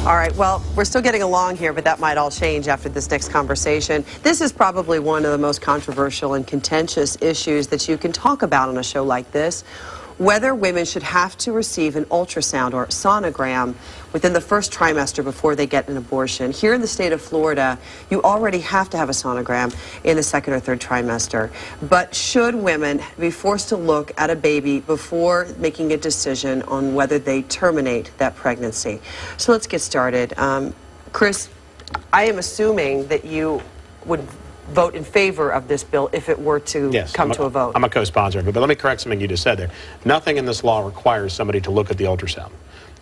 All right, well, we're still getting along here, but that might all change after this next conversation. This is probably one of the most controversial and contentious issues that you can talk about on a show like this. Whether women should have to receive an ultrasound or sonogram within the first trimester before they get an abortion. Here in the state of Florida, you already have to have a sonogram in the second or third trimester. But should women be forced to look at a baby before making a decision on whether they terminate that pregnancy? So let's get started. Chris, I am assuming that you would vote in favor of this bill if it were to come to a vote. I'm a co-sponsor of it, but let me correct something you just said there. Nothing in this law requires somebody to look at the ultrasound.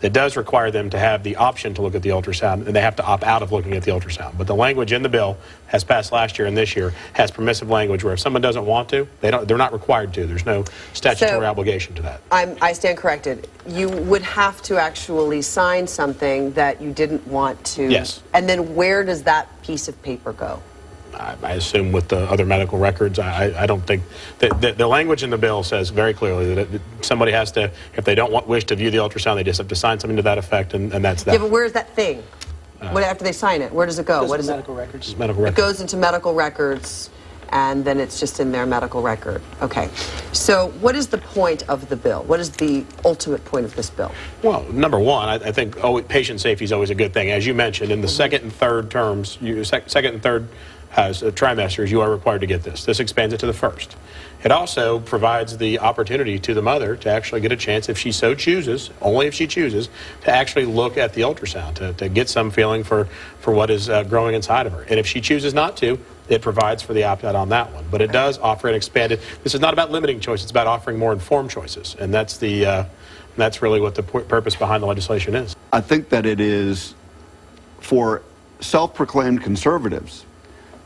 It does require them to have the option to look at the ultrasound, and they have to opt out of looking at the ultrasound. But the language in the bill has passed last year and this year has permissive language where if someone doesn't want to, they're not required to. There's no statutory obligation to that. I stand corrected. You would have to actually sign something that you didn't want to. Yes. And then where does that piece of paper go? I assume with the other medical records. I don't think the language in the bill says very clearly that somebody has to, if they don't wish to view the ultrasound, they just have to sign something to that effect, and that's that. Yeah, but where's that thing? After they sign it, where does it go? What is medical records? Medical records. It goes into medical records, and then it's just in their medical record. Okay. So what is the point of the bill? What is the ultimate point of this bill? Well, number one, I think patient safety is always a good thing. As you mentioned, in the second and third terms, second and third trimesters, you are required to get this. This expands it to the first. It also provides the opportunity to the mother to actually get a chance, if she so chooses, only if she chooses, to actually look at the ultrasound, to get some feeling for what is growing inside of her. And if she chooses not to, it provides for the opt-out on that one. But it does offer an expanded, this is not about limiting choice, it's about offering more informed choices. And that's really what the purpose behind the legislation is. I think that it is for self-proclaimed conservatives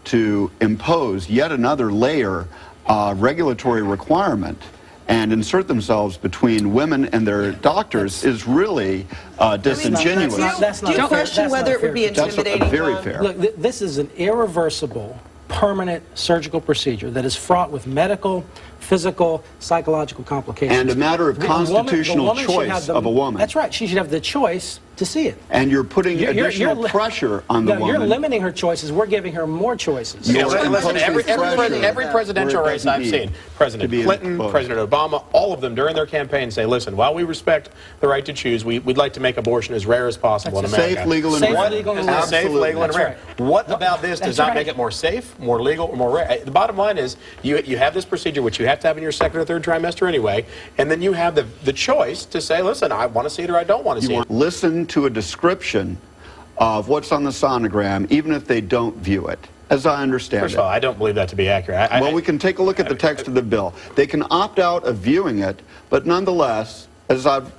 to impose yet another layer of regulatory requirement and insert themselves between women and their doctors is really disingenuous. Do you question whether it would be intimidating? That's very fair. Look, this is an irreversible, permanent surgical procedure that is fraught with medical, physical, psychological complications. And a matter of constitutional choice of a woman. That's right. She should have the choice to see it. And you're putting additional pressure on the woman. You're limiting her choices. We're giving her more choices. Listen, every presidential race I've seen, President Clinton, President Obama, all of them during their campaign say, listen, while we respect the right to choose, we'd like to make abortion as rare as possible in America. Safe, legal, and rare. Safe, legal, and rare. What about this does not make it more safe, more legal, or more rare? The bottom line is you have this procedure, which you have to have in your second or third trimester anyway, and then you have the choice to say, listen, I want to see it or I don't want to see it. Listen to a description of what's on the sonogram, even if they don't view it, as I understand it. First of all, I don't believe that to be accurate. Well, we can take a look at the text of the bill. They can opt out of viewing it, but nonetheless, as I've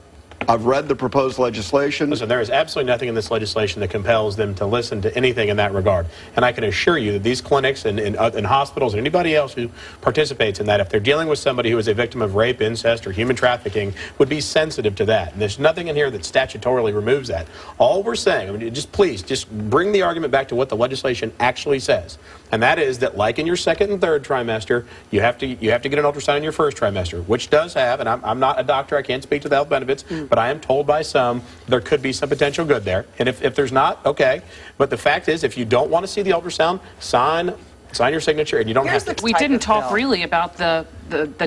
read the proposed legislation. Listen, there is absolutely nothing in this legislation that compels them to listen to anything in that regard. And I can assure you that these clinics and hospitals and anybody else who participates in that, if they're dealing with somebody who is a victim of rape, incest, or human trafficking, would be sensitive to that. And there's nothing in here that statutorily removes that. All we're saying, I mean, please bring the argument back to what the legislation actually says. And that is that, like in your second and third trimester, you have to get an ultrasound in your first trimester, which does have, and I'm not a doctor, I can't speak to the health benefits, but I am told by some there could be some potential good there. And if there's not, okay. But the fact is, if you don't want to see the ultrasound, sign your signature, and you don't have to. We didn't talk really about the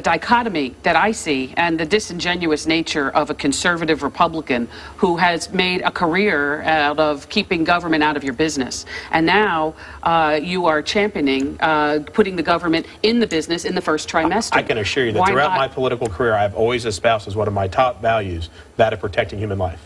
dichotomy that I see and the disingenuous nature of a conservative Republican who has made a career out of keeping government out of your business. And now you are championing putting the government in the business in the first trimester. I can assure you that throughout my political career, I've always espoused as one of my top values that of protecting human life.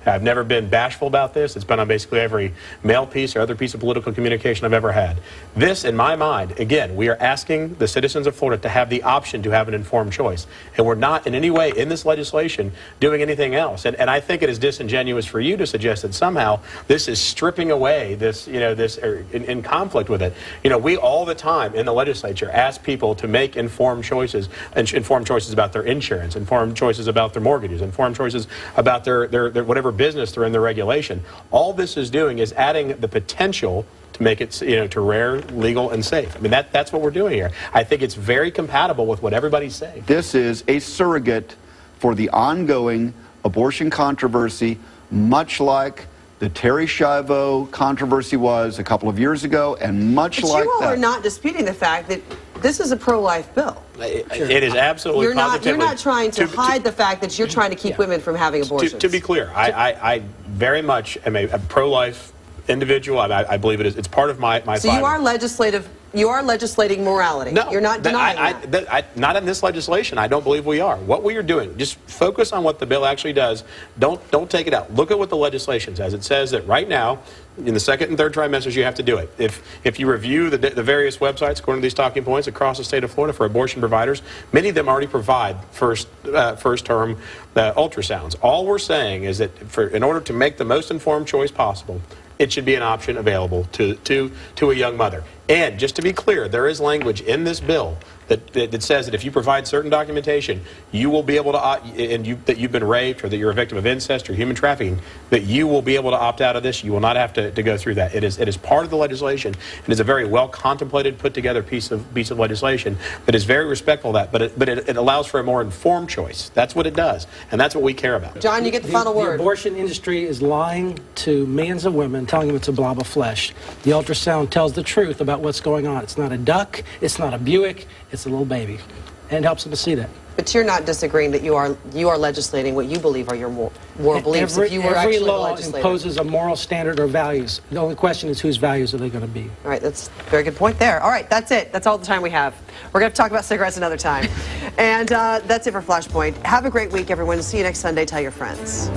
I've never been bashful about this. It's been on basically every mail piece or other piece of political communication I've ever had. This, in my mind, again, we are asking the citizens of Florida to have the option to have an informed choice. And we're not in any way in this legislation doing anything else. And I think it is disingenuous for you to suggest that somehow this is stripping away this, in conflict with it. We all the time in the legislature ask people to make informed choices about their insurance, informed choices about their mortgages, informed choices about their whatever business they're in, the regulation. All this is doing is adding the potential to make it, to rare, legal, and safe. I mean, that's what we're doing here. I think it's very compatible with what everybody's saying. This is a surrogate for the ongoing abortion controversy, much like the Terry Schiavo controversy was a couple of years ago, and much like you all that. are not disputing the fact that this is a pro-life bill. It is absolutely You're not trying to hide the fact that you're trying to keep women from having abortions. To be clear, I very much am a pro-life individual. I believe it is. It's part of my So you are legislative. You are legislating morality. No, you're not denying that. Not in this legislation. I don't believe we are. What we are doing, just focus on what the bill actually does. Don't take it out. Look at what the legislation says. It says that right now, in the second and third trimesters, you have to do it. If you review the various websites, according to these talking points across the state of Florida for abortion providers, many of them already provide first term ultrasounds. All we're saying is that in order to make the most informed choice possible, it should be an option available to a young mother. And just to be clear, there is language in this bill that says that if you provide certain documentation, you will be able to, that you've been raped or that you're a victim of incest or human trafficking, that you will be able to opt out of this. You will not have to go through that. It is part of the legislation, and is a very well contemplated, put together piece of legislation that is very respectful of that. But it allows for a more informed choice. That's what it does, and that's what we care about. John, you get the final word. The abortion industry is lying to millions of women, telling them it's a blob of flesh. The ultrasound tells the truth about what's going on. It's not a duck. It's not a Buick. It's a little baby, and it helps them to see that. But you're not disagreeing that you are legislating what you believe are your moral beliefs. If you were every actually law imposes a moral standard or values. The only question is whose values are they going to be. All right, that's a very good point there. All right, that's it. That's all the time we have. We're going to talk about cigarettes another time. And that's it for Flashpoint. Have a great week, everyone. See you next Sunday. Tell your friends.